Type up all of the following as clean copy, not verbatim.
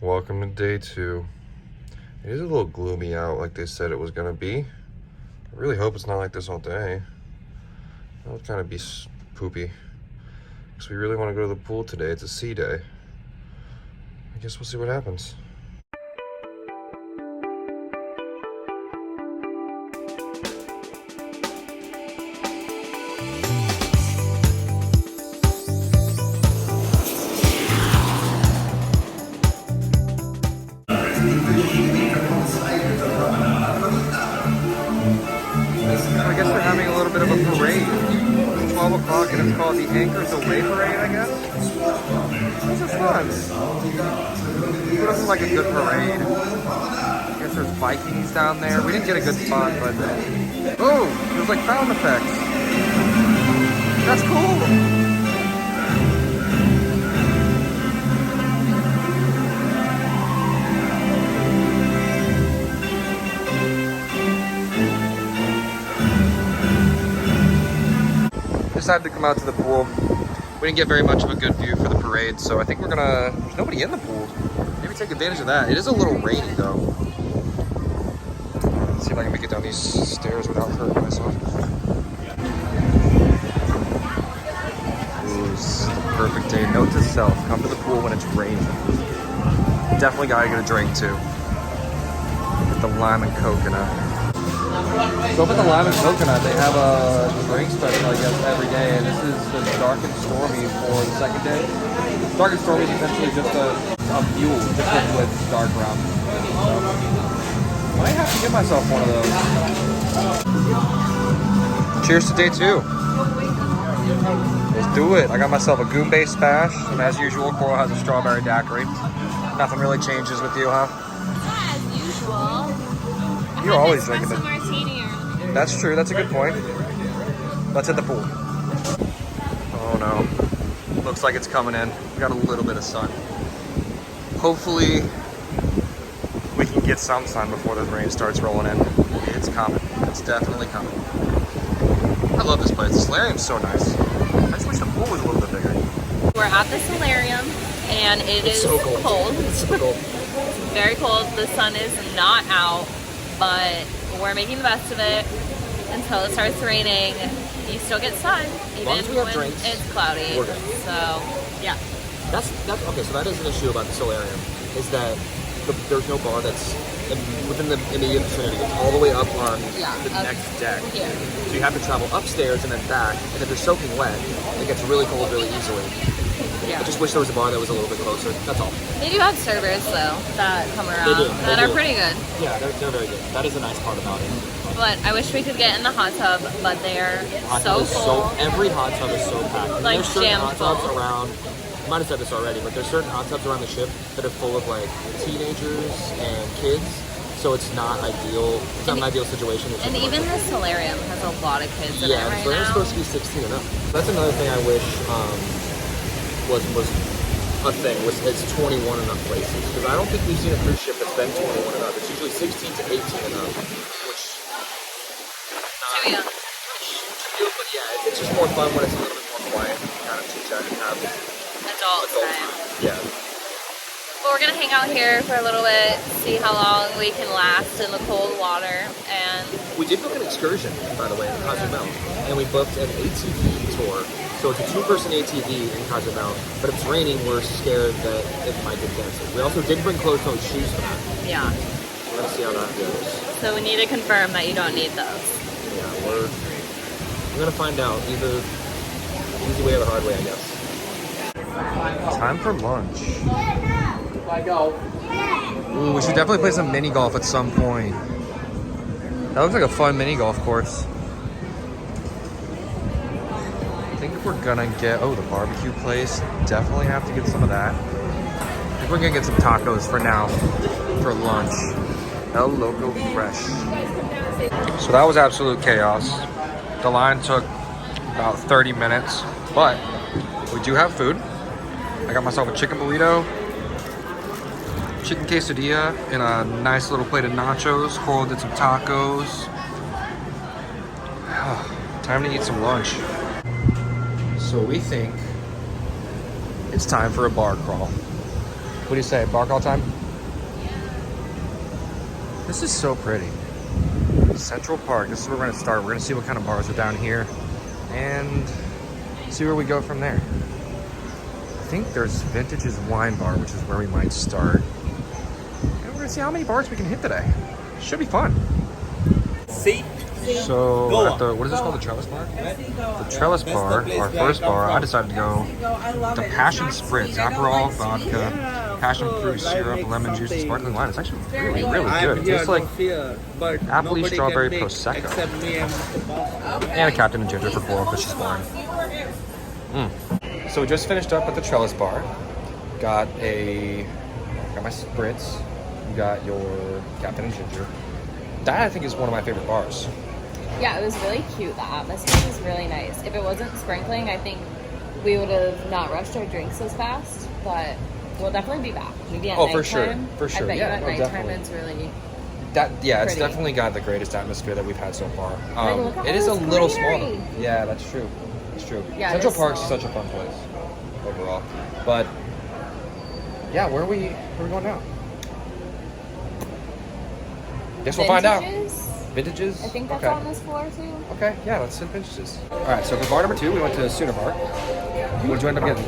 Welcome to day 2. It is a little gloomy out like they said it was gonna be. I really hope it's not like this all day. That would kind of be poopy. Because we really want to go to the pool today. It's a sea day. I guess we'll see what happens. I guess they're having a little bit of a parade. It's 12 o'clock and it's called the Anchors Away Parade, I guess. This is fun. Who doesn't like a good parade? I guess there's Vikings down there. We didn't get a good spot, but... Oh, there's like sound effects. That's cool. Decided to come out to the pool. We didn't get very much of a good view for the parade, so I think we're gonna... There's nobody in the pool. Maybe take advantage of that. It is a little rainy though. Let's see if I can make it down these stairs without hurting myself. Ooh, this is the perfect day. Note to self, come to the pool when it's raining. Definitely gotta get a drink too. Get the lime and coconut. So up at the Lime and Coconut, they have a drink special, I guess, every day, and this is the Dark and Stormy for the second day. Dark and Stormy is essentially just a mule, just with dark rum. So, might have to get myself one of those. Cheers to day 2. Let's do it. I got myself a Goombay Spash, and as usual, Coral has a strawberry daiquiri. Nothing really changes with you, huh? Not as usual. You're always drinking it. Martini. That's true. That's a good point. Let's hit the pool. Oh no. Looks like it's coming in. We got a little bit of sun. Hopefully we can get some sun before the rain starts rolling in. It's coming. It's definitely coming. I love this place. The solarium's so nice. I just wish the pool was a little bit bigger. We're at the solarium and it's so cold. It's so cold. It's very cold. The sun is not out, but we're making the best of it until it starts raining. You still get sun, even when drinks, it's cloudy. we're good. So, yeah. That's okay. So that is an issue about the solarium, is that there's no bar that's within the immediate vicinity. It's all the way up on the next deck. Here. So you have to travel upstairs and then back. And if you're soaking wet, it gets really cold really easily. Yeah. I just wish there was a bar that was a little bit closer. That's all. They do have servers though that come around They do. that They are do. pretty good. Yeah, they're very good. That is a nice part about it. But I wish we could get in the hot tub, but they're Hot so tub is full. every hot tub is so packed. And Like, there's certain jam hot tubs full. around. I might have said this already, but there's certain hot tubs around the ship that are full of like teenagers and kids. So it's not ideal. It's not an ideal situation. And even the solarium has a lot of kids in it yeah, right so they're now. supposed to be 16 and up. That's another thing I wish was a thing. It's 21 and up places, because I don't think we've seen a cruise ship that's been 21 and up. It's usually 16 to 18 and up, which Too young. but yeah, it's just more fun when it's a little bit more quiet, kind of chit chat and have Adult time. Yeah. But we're gonna hang out here for a little bit, see how long we can last in the cold water, and We did book an excursion, by the way, in Cozumel, and we booked an ATV tour. So it's a 2-person ATV in Cozumel, but if it's raining, we're scared that it might get canceled. We also did bring closed-toed shoes for that. yeah. We're gonna see how that goes. So we need to confirm that you don't need those. Yeah, we're gonna find out. Either easy way or the hard way, I guess. Time for lunch. Ooh, we should definitely play some mini golf at some point. That looks like a fun mini golf course. I think if we're gonna get, the barbecue place, definitely have to get some of that. I think we're gonna get some tacos for now, for lunch. El Loco Fresh. So that was absolute chaos. The line took about 30 minutes, but we do have food. I got myself a chicken burrito, chicken quesadilla, and a nice little plate of nachos. Coral did some tacos. Time to eat some lunch. So we think it's time for a bar crawl. do you say? Bar call time? This is so pretty. Central Park. This is where we're going to start. We're going to see what kind of bars are down here and see where we go from there. I think there's Vintage's Wine Bar, which is where we might start. And we're going to see how many bars we can hit today. Should be fun. See? So at the, what is this called? The Trellis Bar? The Trellis Bar, our first bar, I decided to go the Passion Spritz, Aperol, vodka, passion fruit syrup, lemon juice, and sparkling wine. It's actually really, really good. It tastes like apple strawberry prosecco. And a Captain and Ginger for Coral because she's boring. So we just finished up at the Trellis Bar. Got my spritz. You got your Captain and Ginger. That I think is one of my favorite bars. Yeah, it was really cute. The atmosphere was really nice. If it wasn't sprinkling, I think we would have not rushed our drinks as fast, but we'll definitely be back. Maybe at nighttime. For sure. I bet Yeah, you at nighttime definitely. it's really It's pretty. definitely got the greatest atmosphere that we've had so far. look at It all is a this little greenery. small. Yeah, that's true. It's true. Yeah, Central it is Park's small. such a fun place overall. But yeah, where are we going now? Guess we'll find out. Vintages? I think that's okay. on this floor too. Okay, yeah, let's hit Vintages. Alright, so for bar number 2, we went to Sooner Bar. What did you end up getting?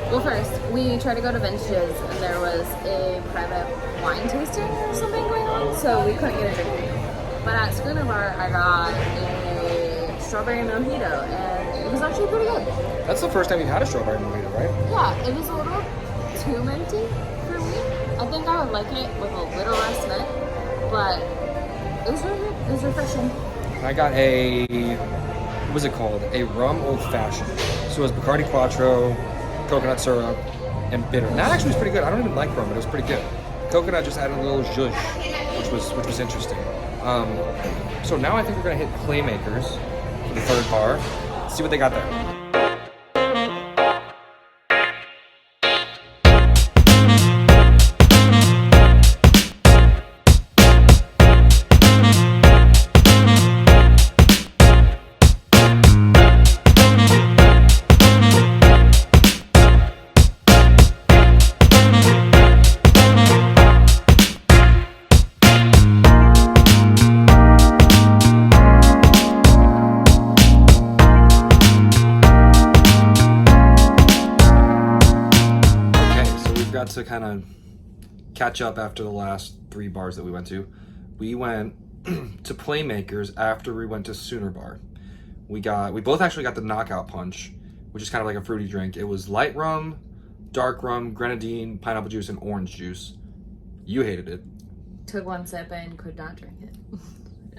Well, first, we tried to go to Vintages, and there was a private wine tasting or something going on, so we couldn't get a drink. But at Schooner Bar, I got a strawberry mojito, and it was actually pretty good. That's the first time you've had a strawberry mojito, right? Yeah, it was a little too minty for me. I think I would like it with a little less mint, but it was really good. It was refreshing. I got what was it called? A rum old fashioned. So it was Bacardi Quattro, coconut syrup, and bitter. And that actually was pretty good. I don't even like rum, but it was pretty good. Coconut just added a little zhuzh, which was interesting. So now I think we're gonna hit Playmakers for the third bar. See what they got there. To kind of catch up after the last 3 bars that we went to. We went to Playmakers after we went to Sooner Bar. We both actually got the Knockout Punch, which is kind of like a fruity drink. It was light rum, dark rum, grenadine, pineapple juice, and orange juice. You hated it. Took one sip and could not drink it.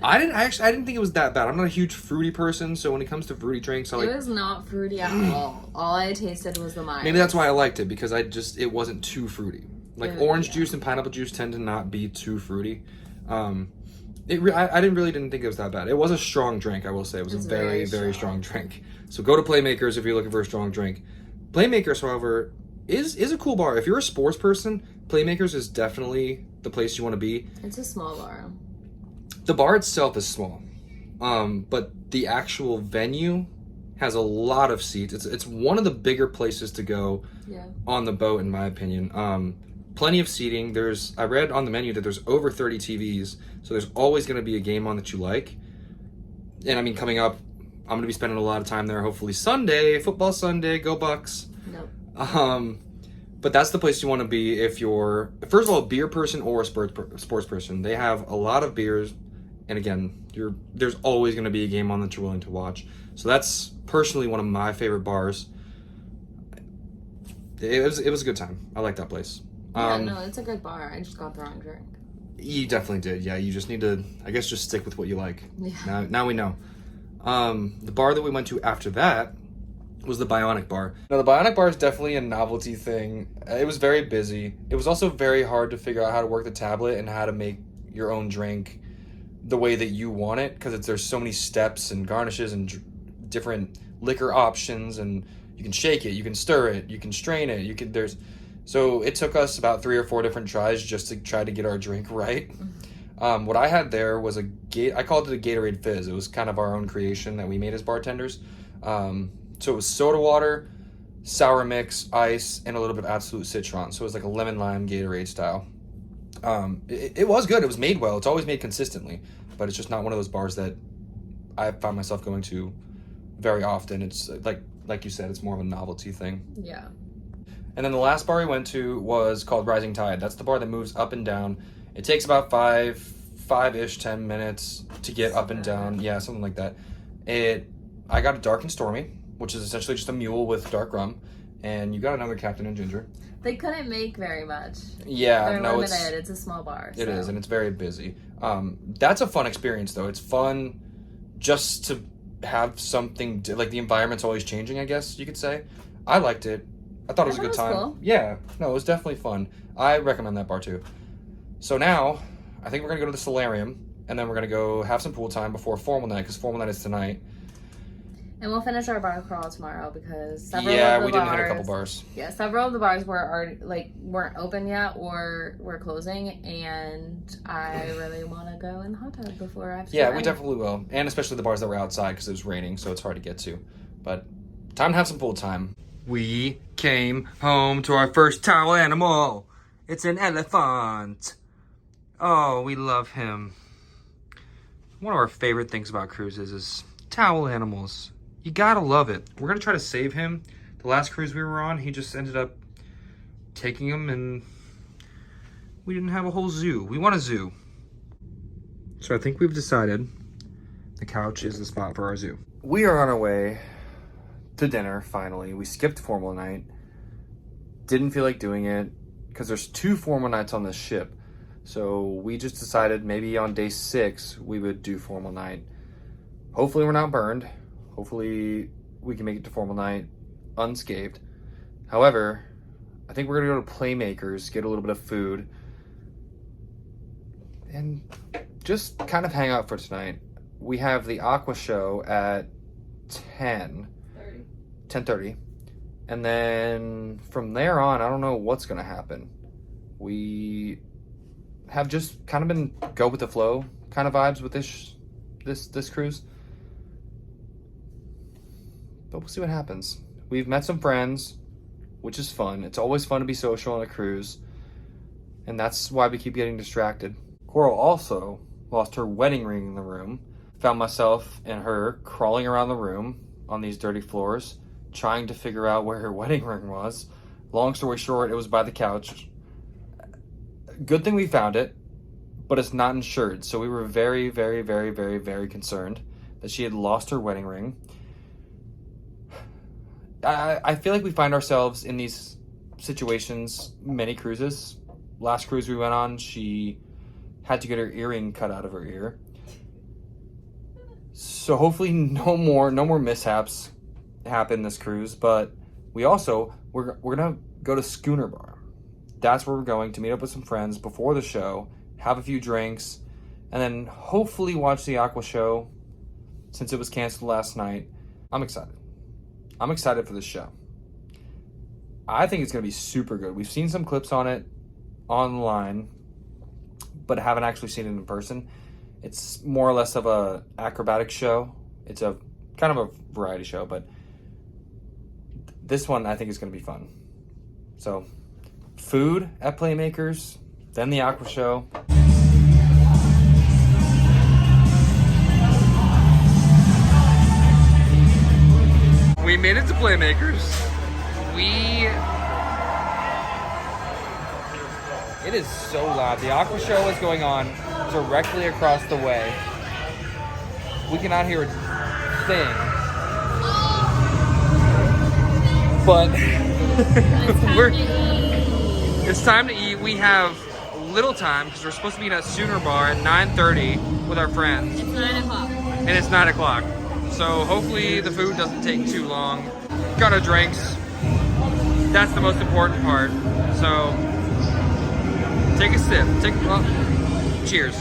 I didn't think it was that bad. I'm not a huge fruity person, so when it comes to fruity drinks, It was not fruity at all. All I tasted was the Myers. maybe that's why I liked it, because it wasn't too fruity. Like orange juice and pineapple juice tend to not be too fruity. I didn't think it was that bad. It was a strong drink, I will say. It was a very, very strong drink. So go to Playmakers if you're looking for a strong drink. Playmakers, however, is a cool bar. If you're a sports person, Playmakers is definitely the place you want to be. It's a small bar. The bar itself is small, but the actual venue has a lot of seats. It's one of the bigger places to go on the boat, in my opinion. Plenty of seating. I read on the menu that there's over 30 TVs, so there's always going to be a game on that you like. And I mean, coming up, I'm going to be spending a lot of time there. Hopefully Sunday, football Sunday, go Bucks. Nope. But that's the place you want to be if you're, first of all, a beer person or a sports person. They have a lot of beers. And again, there's always going to be a game on that you're willing to watch. So that's personally one of my favorite bars. It was a good time. I like that place. No, it's a good bar. I just got the wrong drink. You definitely did. Yeah, you just need to, I guess, just stick with what you like. Yeah. Now we know. The bar that we went to after that was the Bionic Bar. Now, the Bionic Bar is definitely a novelty thing. It was very busy. It was also very hard to figure out how to work the tablet and how to make your own drink the way that you want it, because there's so many steps and garnishes and different liquor options, and you can shake it, you can stir it, you can strain it, so it took us about 3 or 4 different tries just to try to get our drink right. What I had there was I called it a Gatorade Fizz. It was kind of our own creation that we made as bartenders. So it was soda water, sour mix, ice, and a little bit of Absolute Citron. So it was like a lemon lime Gatorade style. It was good. It was made well. It's always made consistently, but it's just not one of those bars that I found myself going to very often. It's like you said, it's more of a novelty thing. Yeah. And then the last bar we went to was called Rising Tide. That's the bar that moves up and down. It takes about 5-ish, 10 minutes to get up and down. Yeah, something like that. I got a Dark and Stormy, which is essentially just a mule with dark rum, and you got another Captain and Ginger. They couldn't make very much. Yeah, They're no, limited. It's a small bar. It is, and it's very busy. That's a fun experience, though. It's fun just to have something, like the environment's always changing, I guess you could say. I liked it. I thought it was a good time. Cool. Yeah, no, it was definitely fun. I recommend that bar too. So now, I think we're gonna go to the Solarium, and then we're gonna go have some pool time before formal night, because formal night is tonight. And we'll finish our bar crawl tomorrow because we didn't hit a couple bars. Yeah, several of the bars weren't open yet or were closing, and I really want to go in the hot tub before I have to. Yeah, we definitely will, and especially the bars that were outside because it was raining, so it's hard to get to. But time to have some pool time. We came home to our first towel animal. It's an elephant. Oh, we love him. One of our favorite things about cruises is towel animals. You gotta love it. We're gonna try to save him. The last cruise we were on, he just ended up taking him, and we didn't have a whole zoo. We want a zoo. So I think we've decided the couch is the spot for our zoo. We are on our way to dinner, finally. We skipped formal night. Didn't feel like doing it because there's 2 formal nights on this ship. So we just decided maybe on day 6 we would do formal night. Hopefully we're not burned. Hopefully we can make it to formal night unscathed. However, I think we're gonna go to Playmakers, get a little bit of food, and just kind of hang out for tonight. We have the Aqua show at 10:30. And then from there on, I don't know what's gonna happen. We have just kind of been go with the flow kind of vibes with this cruise. But we'll see what happens. We've met some friends, which is fun. It's always fun to be social on a cruise. And that's why we keep getting distracted. Coral also lost her wedding ring in the room. Found myself and her crawling around the room on these dirty floors, trying to figure out where her wedding ring was. Long story short, it was by the couch. Good thing we found it, but it's not insured. So we were very, very, very, very, very concerned that she had lost her wedding ring. I feel like we find ourselves in these situations many cruises. Last cruise we went on, she had to get her earring cut out of her ear. So hopefully no more mishaps happen this cruise. But we're gonna go to Schooner Bar. That's where we're going to meet up with some friends before the show, have a few drinks, and then hopefully watch the Aqua show since it was canceled last night. I'm excited. I'm excited for this show. I think it's going to be super good. We've seen some clips on it online, but haven't actually seen it in person. It's more or less of a acrobatic show. It's a kind of a variety show, but this one I think is going to be fun. So, food at Playmakers, then the Aqua show. We made it to Playmakers. It is so loud. The Aqua show is going on directly across the way. We cannot hear a thing. But it's time to eat. We have little time because we're supposed to be at Schooner Bar at 9:30 with our friends. It's 9 o'clock. And it's 9 o'clock. So hopefully the food doesn't take too long. Got our drinks. That's the most important part. So take a sip. Cheers.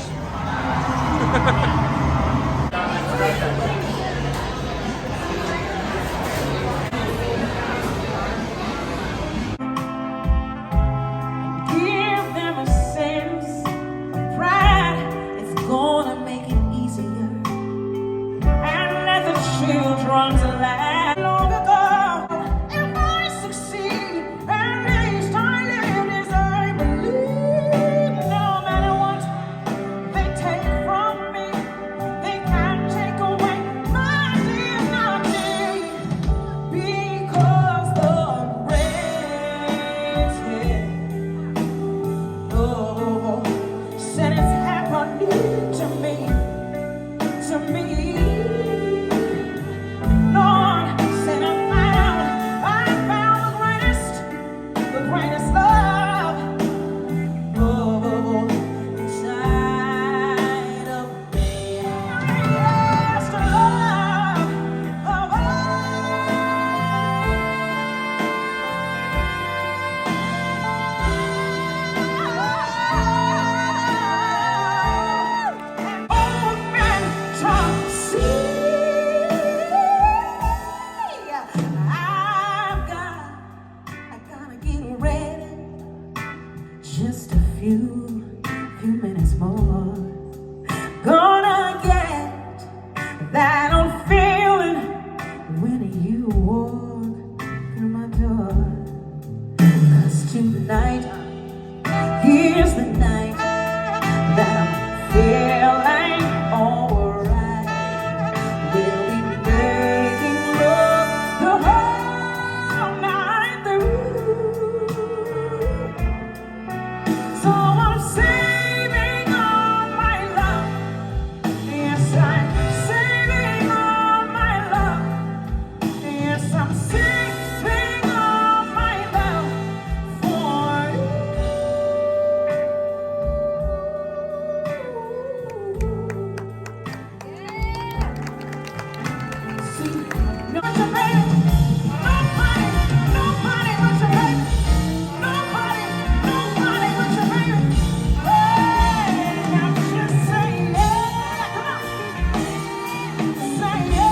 Give them a sense of pride. It's gonna make it easier. And let the children's laugh. Long ago, in my just a few minutes more. Gonna get that old feeling when you walk through my door. 'Cause tonight, here's the night that I'm feeling alright. We'll be making love the whole night through. So I'm saving all my love. Yes, I'm saving all my love. Yes, I'm saving all my love for you. See, no but your baby. Nobody but your baby. Nobody but your baby. Hey, now just say yeah. Come on. Say yeah.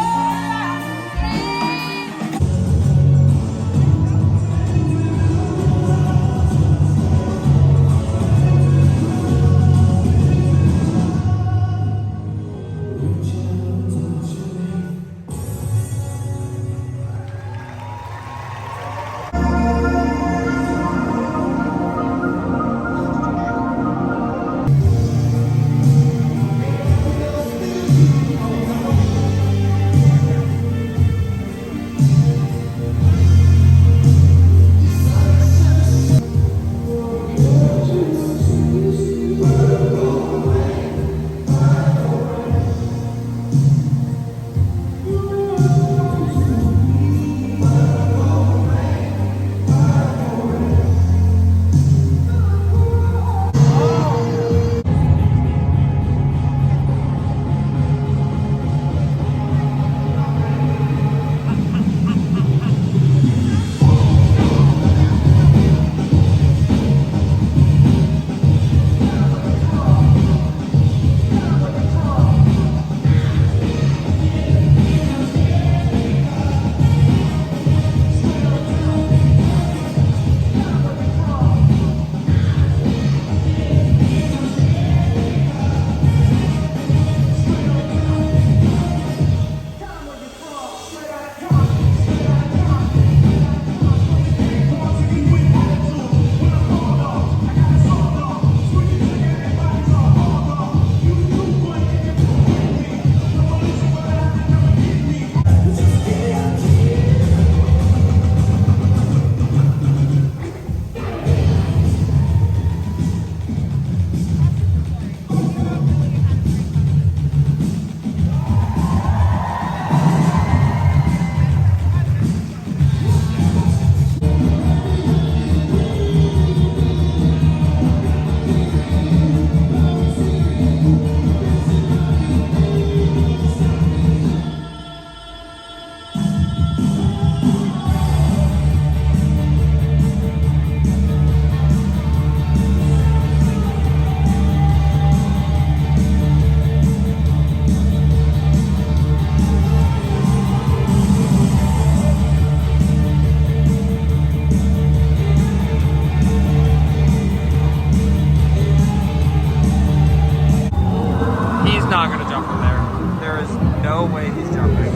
He's not gonna jump from there. There is no way he's jumping.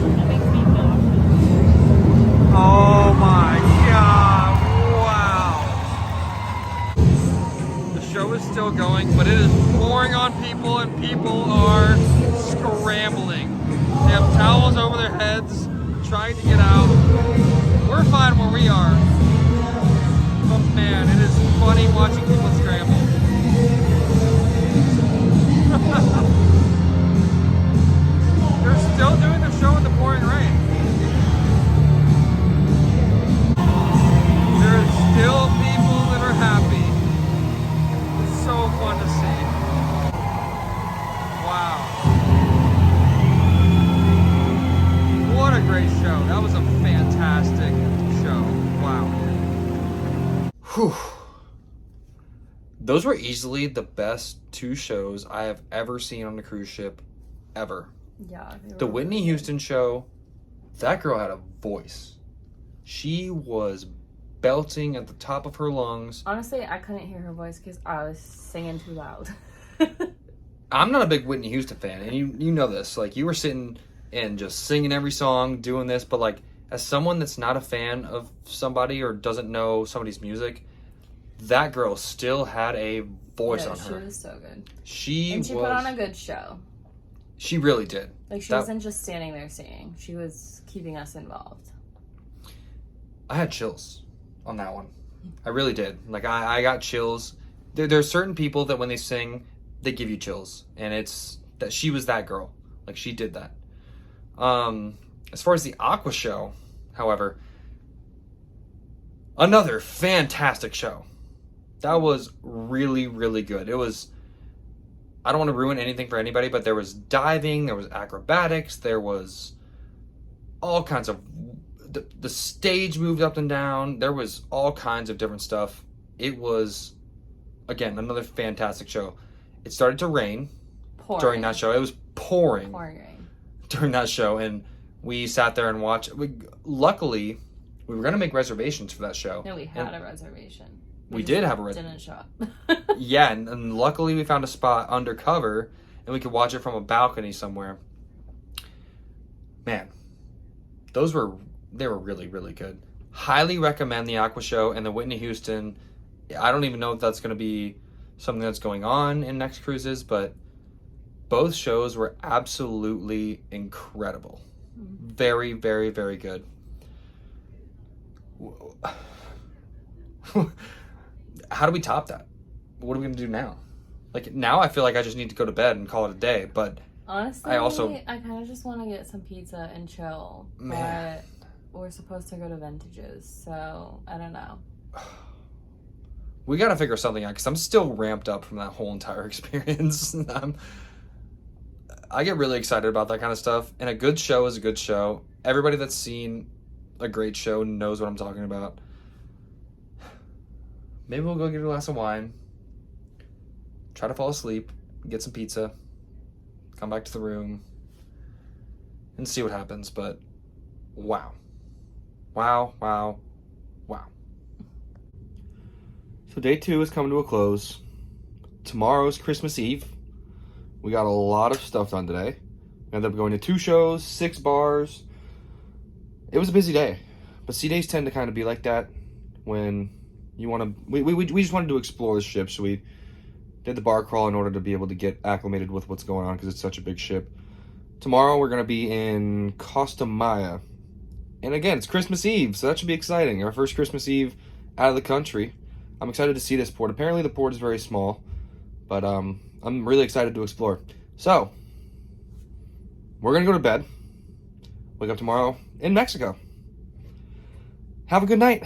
Oh my god! Wow! The show is still going, but it is pouring on people, and people are scrambling. They have towels over their heads, trying to get out. We're fine where we are, but man, it is funny watching people scramble. They're still doing the show in the pouring rain. There are still people that are happy. It's so fun to see. Wow. What a great show. That was a fantastic show. Wow. Whew. Those were easily the best two shows I have ever seen on a cruise ship, ever. Yeah. The Whitney Houston show, that girl had a voice. She was belting at the top of her lungs. Honestly, I couldn't hear her voice because I was singing too loud. I'm not a big Whitney Houston fan, and you know this. Like, you were sitting and just singing every song, doing this, but like, as someone that's not a fan of somebody or doesn't know somebody's music, that girl still had a voice on her. She was so good. She put on a good show. She really did. Like, she wasn't just standing there singing. She was keeping us involved. I had chills on that one. I really did. Like, I got chills. There's certain people that when they sing, they give you chills. And it's that she was that girl. Like, she did that. As far as the Aqua show, however, another fantastic show. That was really, really good. It was, I don't want to ruin anything for anybody, but there was diving, there was acrobatics, there was all kinds of, the stage moved up and down, there was all kinds of different stuff. It was, again, another fantastic show. It started to rain during that show. It was pouring rain during that show, and we sat there and watched. Luckily, we were going to make reservations for that show. No, we had a reservation. We did have a reservation. Didn't show up. Yeah, and luckily we found a spot undercover, and we could watch it from a balcony somewhere. Man, they were really, really good. Highly recommend the Aqua show and the Whitney Houston. I don't even know if that's going to be something that's going on in next cruises, but both shows were absolutely incredible. Very, very, very good. How do we top that? What are we going to do now? Like, now I feel like I just need to go to bed and call it a day, but honestly, I kind of just want to get some pizza and chill. Man. But we're supposed to go to Vintages, so I don't know. We got to figure something out because I'm still ramped up from that whole entire experience. I get really excited about that kind of stuff, and a good show is a good show. Everybody that's seen a great show knows what I'm talking about. Maybe we'll go get a glass of wine, try to fall asleep, get some pizza, come back to the room, and see what happens. But wow. Wow, wow, wow. So day 2 is coming to a close. Tomorrow's Christmas Eve. We got a lot of stuff done today. We ended up going to 2 shows, 6 bars. It was a busy day. But sea days tend to kind of be like that when you want to... We just wanted to explore the ship, so we did the bar crawl in order to be able to get acclimated with what's going on because it's such a big ship. Tomorrow we're going to be in Costa Maya. And again, it's Christmas Eve, so that should be exciting. Our first Christmas Eve out of the country. I'm excited to see this port. Apparently the port is very small, but I'm really excited to explore. So, we're going to go to bed. Wake up tomorrow in Mexico. Have a good night.